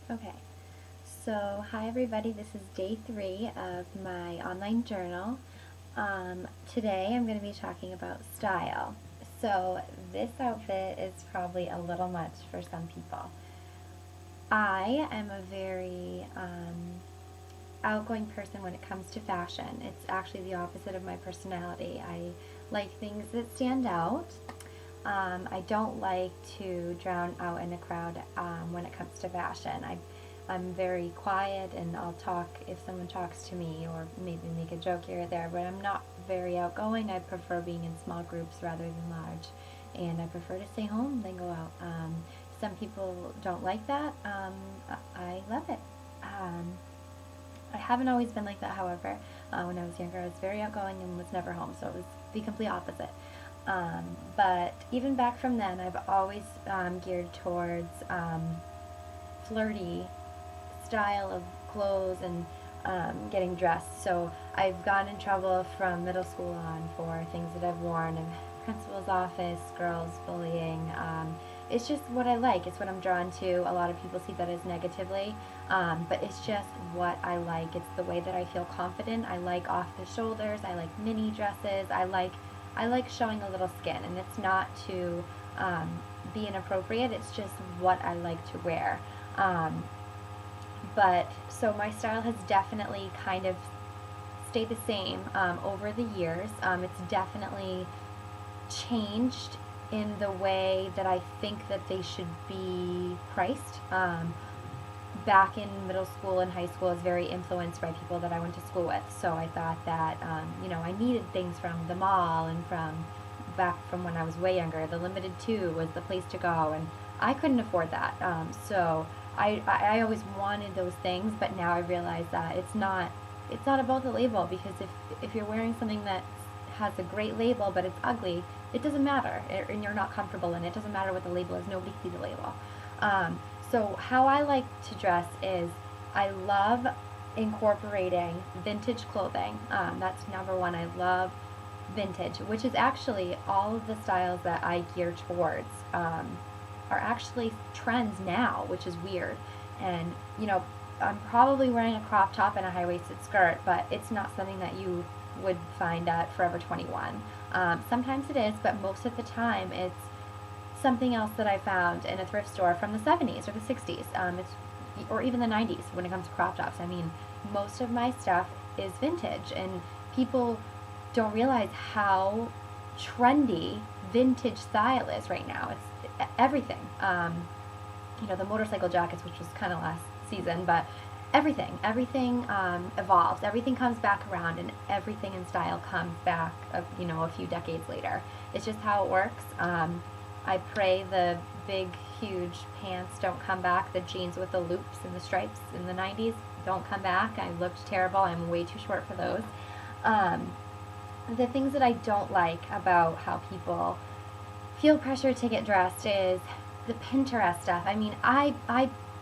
Okay, so hi everybody, this is day 3 of my online journal. Today I'm going to be talking about style. So this outfit is probably a little much for some people. I am a very outgoing person when it comes to fashion. It's actually the opposite of my personality. I like things that stand out. I don't like to drown out in a crowd when it comes to fashion. I'm very quiet and I'll talk if someone talks to me or maybe make a joke here or there, but I'm not very outgoing. I prefer being in small groups rather than large, and I prefer to stay home than go out. Some people don't like that. I love it. Um, I haven't always been like that, however. When I was younger, I was very outgoing and was never home, so it was the complete opposite. But even back from then, I've always geared towards flirty style of clothes and getting dressed. So I've gotten in trouble from middle school on for things that I've worn in principal's office, girls bullying. It's just what I like. It's what I'm drawn to. A lot of people see that as negatively, but it's just what I like. It's the way that I feel confident. I like off the shoulders. I like mini dresses. I like showing a little skin, and it's not to be inappropriate. It's just what I like to wear. But so my style has definitely kind of stayed the same over the years. It's definitely changed in the way that I think that they should be priced. Back in middle school and high school, I was very influenced by people that I went to school with. So I thought that I needed things from the mall and from back from when I was way younger. The Limited 2 was the place to go, and I couldn't afford that. So I always wanted those things, but now I realize that it's not about the label, because if you're wearing something that has a great label but it's ugly, it doesn't matter, and you're not comfortable in it. It doesn't matter what the label is. Nobody sees the label. So how I like to dress is I love incorporating vintage clothing. That's number one. I love vintage, which is actually all of the styles that I gear towards are actually trends now, which is weird. And I'm probably wearing a crop top and a high-waisted skirt, but it's not something that you would find at Forever 21. Sometimes it is, but most of the time it's something else that I found in a thrift store from the 70s or the 60s, or even the 90s when it comes to crop tops. I mean, most of my stuff is vintage, and people don't realize how trendy vintage style is right now. It's everything. The motorcycle jackets, which was kind of last season, but everything evolves. Everything comes back around, and everything in style comes back, a few decades later. It's just how it works. I pray the big, huge pants don't come back. The jeans with the loops and the stripes in the 90s don't come back. I looked terrible. I'm way too short for those. The things that I don't like about how people feel pressure to get dressed is the Pinterest stuff. I mean, I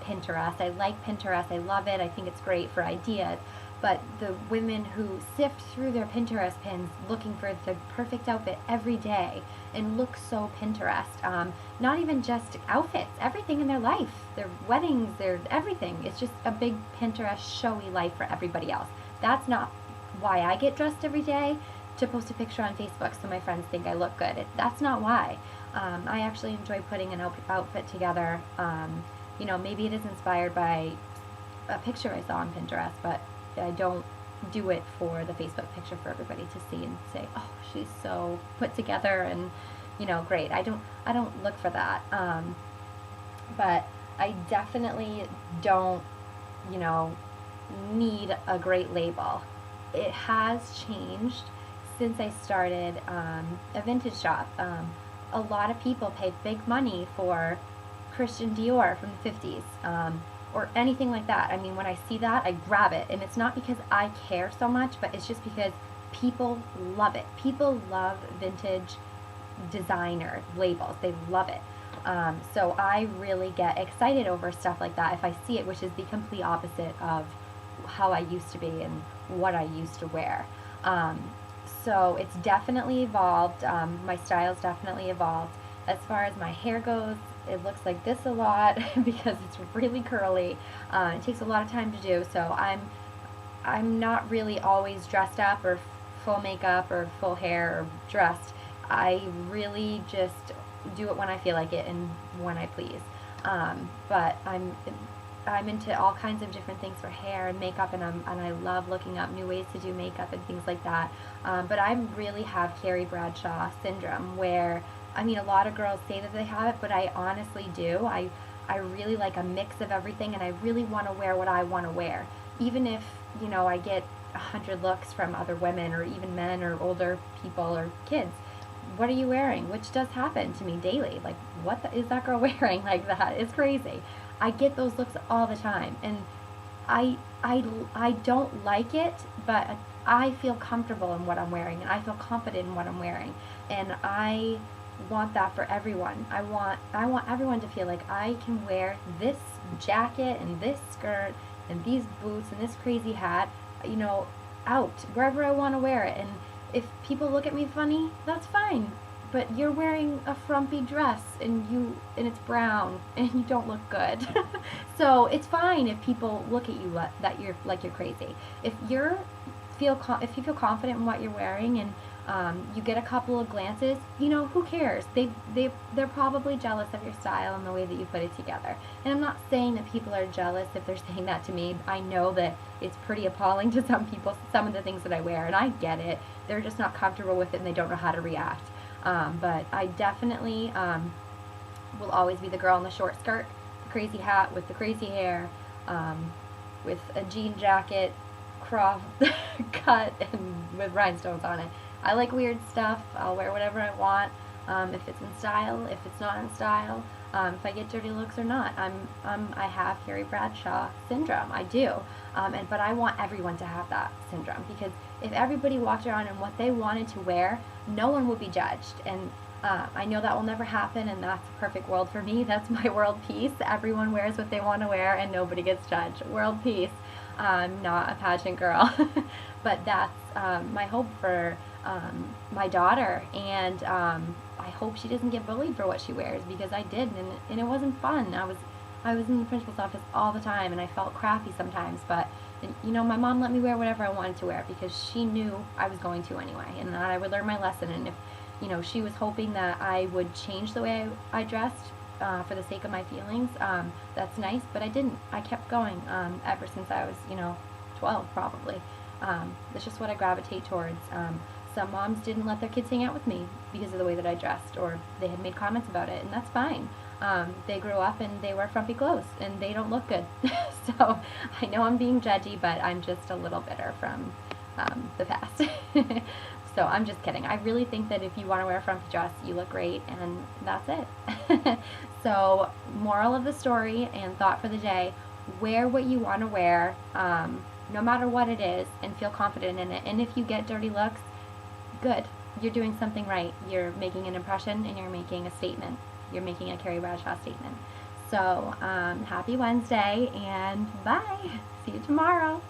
Pinterest. I like Pinterest. I love it. I think it's great for ideas. But the women who sift through their Pinterest pins looking for the perfect outfit every day and look so Pinterest. Not even just outfits, everything in their life, their weddings, their everything. It's just a big Pinterest showy life for everybody else. That's not why I get dressed every day, to post a picture on Facebook so my friends think I look good. That's not why. I actually enjoy putting an outfit together. Maybe it is inspired by a picture I saw on Pinterest, but I don't do it for the Facebook picture for everybody to see and say, "Oh, she's so put together and great." I don't look for that. But I definitely don't, need a great label. It has changed since I started a vintage shop. A lot of people pay big money for Christian Dior from the 50s, or anything like that. I mean, when I see that, I grab it. And it's not because I care so much, but it's just because people love it. People love vintage designer labels. They love it. So I really get excited over stuff like that if I see it, which is the complete opposite of how I used to be and what I used to wear. So it's definitely evolved. My style's definitely evolved. As far as my hair goes, it looks like this a lot because it's really curly. It takes a lot of time to do, so I'm not really always dressed up or full makeup or full hair or dressed. I really just do it when I feel like it and when I please. But I'm into all kinds of different things for hair and makeup, and I love looking up new ways to do makeup and things like that. But I really have Carrie Bradshaw syndrome, where, I mean, a lot of girls say that they have it, but I honestly do. I really like a mix of everything, and I really want to wear what I want to wear. Even if, you know, I get 100 looks from other women or even men or older people or kids. What are you wearing? Which does happen to me daily. Like, is that girl wearing like that? It's crazy. I get those looks all the time, and I don't like it, but I feel comfortable in what I'm wearing, and I feel confident in what I'm wearing, and I want that for everyone. I want everyone to feel like I can wear this jacket and this skirt and these boots and this crazy hat, you know, out wherever I want to wear it. And if people look at me funny, that's fine. But you're wearing a frumpy dress and it's brown and you don't look good. So it's fine if people look at you that you're crazy. If you feel confident in what you're wearing, and you get a couple of glances, you know, who cares? They're probably jealous of your style and the way that you put it together. And I'm not saying that people are jealous if they're saying that to me. I know that it's pretty appalling to some people, some of the things that I wear, and I get it. They're just not comfortable with it and they don't know how to react. But I definitely will always be the girl in the short skirt, the crazy hat with the crazy hair, with a jean jacket, cut, and with rhinestones on it. I like weird stuff. I'll wear whatever I want, if it's in style, if it's not in style, if I get dirty looks or not. I have Carrie Bradshaw syndrome. I do. But I want everyone to have that syndrome, because if everybody walked around in what they wanted to wear, no one would be judged. And I know that will never happen, and that's a perfect world for me. That's my world peace. Everyone wears what they want to wear and nobody gets judged. World peace. I'm not a pageant girl. But that's my hope for my daughter, and I hope she doesn't get bullied for what she wears, because I did, and it wasn't fun. I was in the principal's office all the time, and I felt crappy sometimes, but, you know, my mom let me wear whatever I wanted to wear because she knew I was going to anyway, and that I would learn my lesson. And if, you know, she was hoping that I would change the way I dressed for the sake of my feelings, that's nice, but I didn't. I kept going ever since I was, you know, 12 probably. That's just what I gravitate towards. Some moms didn't let their kids hang out with me because of the way that I dressed, or they had made comments about it, and that's fine. They grew up and they wear frumpy clothes and they don't look good. So I know I'm being judgy, but I'm just a little bitter from the past. So I'm just kidding. I really think that if you want to wear a frumpy dress, you look great, and that's it. So moral of the story and thought for the day: wear what you want to wear, no matter what it is, and feel confident in it. And if you get dirty looks, good. You're doing something right. You're making an impression, and you're making a statement. You're making a Carrie Bradshaw statement. So happy Wednesday, and bye. See you tomorrow.